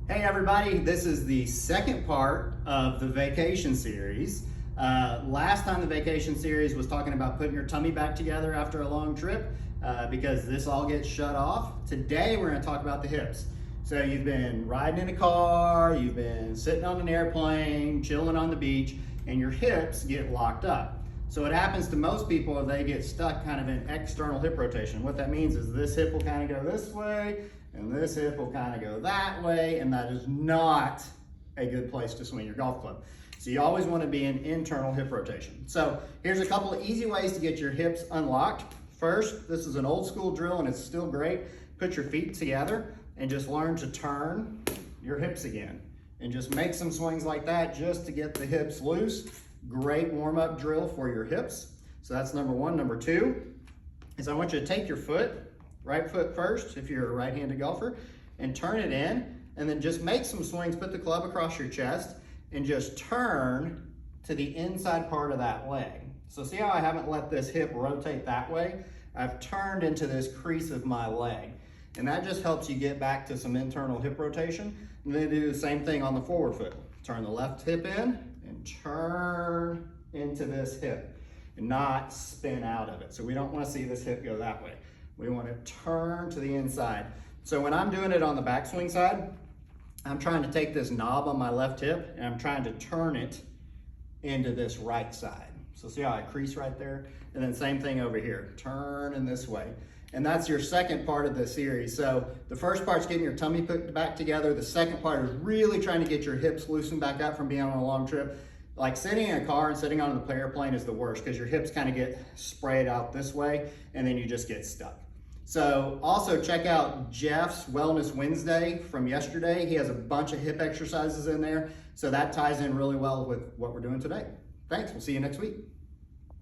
Hey everybody, this is the second part of the vacation series. Last time the vacation series was talking about putting your tummy back together after a long trip because this all gets shut off. Today we're going to talk about the hips. So you've been riding in a car, you've been sitting on an airplane, chilling on the beach, and your hips get locked up. So what happens to most people is they get stuck kind of in external hip rotation. What that means is this hip will kind of go this way, and this hip will kind of go that way, and that is not a good place to swing your golf club. So you always want to be in internal hip rotation. So here's a couple of easy ways to get your hips unlocked. First, this is an old school drill and it's still great. Put your feet together and just learn to turn your hips again. And just make some swings like that just to get the hips loose. Great warm-up drill for your hips. So that's number one. Number two is I want you to take your foot, right foot first, if you're a right-handed golfer, and turn it in, and then just make some swings. Put the club across your chest and just turn to the inside part of that leg. So see how I haven't let this hip rotate that way? I've turned into this crease of my leg. And that just helps you get back to some internal hip rotation. And then do the same thing on the forward foot. Turn the left hip in and turn into this hip and not spin out of it. So we don't want to see this hip go that way. We want to turn to the inside. So when I'm doing it on the backswing side, I'm trying to take this knob on my left hip and I'm trying to turn it into this right side. So see how I crease right there? And then same thing over here, turn in this way. And that's your second part of the series. So the first part's getting your tummy put back together. The second part is really trying to get your hips loosened back up from being on a long trip. Like sitting in a car and sitting on an airplane is the worst because your hips kind of get sprayed out this way and then you just get stuck. So also check out Jeff's Wellness Wednesday from yesterday. He has a bunch of hip exercises in there. So that ties in really well with what we're doing today. Thanks, we'll see you next week.